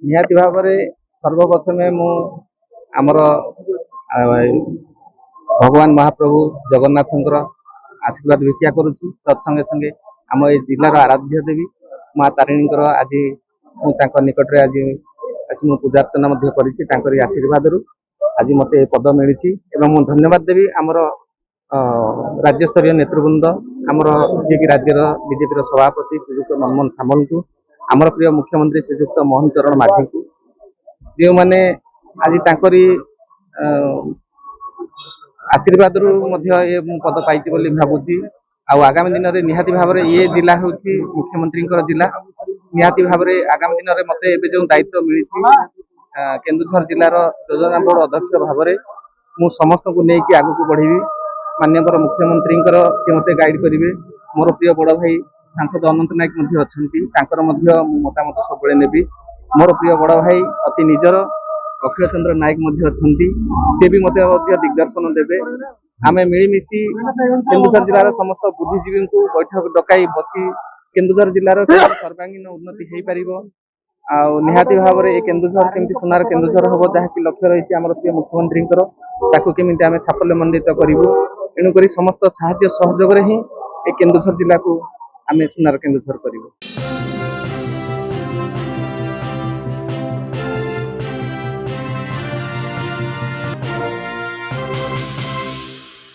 निहाती भाव में सर्वप्रथमे मु आमर भगवान महाप्रभु जगन्नाथ आशीर्वाद भिक्षा करुच्ची तत्संगे संगे आम ये जिलार आराध्य देवी माँ तारिणी आज मुझे निकट आज आसी पूजार्चना कर आशीर्वाद आज मत पद मिली धन्यवाद देवी आमर राज्य स्तरीय नेतृवृंद आमर जी कि राज्यर बीजेपी सभापति श्रीजुक्त मनमोहन सामल को आमर प्रिय मुख्यमंत्री श्रीजुक्त मोहन चरण माझी को जो मैंने आज ताकरी आशीर्वाद ये पद पाई भावुची आगामी दिन में निहाती भाव में ये जिला हूँ मुख्यमंत्री जिला निहाती भाव में आगामी दिन में मत जो दायित्व मिली केन्दुझर जिलार योजना बोर्ड अध्यक्ष भाव में मु समस्त को लेकिन आग को बढ़ी माननीय मुख्यमंत्री सी मत गाइड करेंगे मोर प्रिय बड़ भाई सांसद अनंत नायक अच्छा मतामत सब नेबी मोर प्रिय बड़ भाई अति निजर अक्षय चंद्र नायक अच्छा सी भी मत दिग्दर्शन देवे आम मिलमिशि केन्दुझर जिलार समस्त बुद्धिजीवी को बैठक डकाई बसी केन्दुझर जिलार सर्वांगीन उन्नति हो पार निहाती भाव में केन्दुझर केमती सोनार केन्दुझर हम जहाँकि लक्ष्य रही आम प्रिय मुख्यमंत्री केमी आम साफल्यमंडित करूँ एणुक समस्त साहाय्य सहयोग ही केन्दुझर जिला को आम सोनार केन्दुझर करूँ।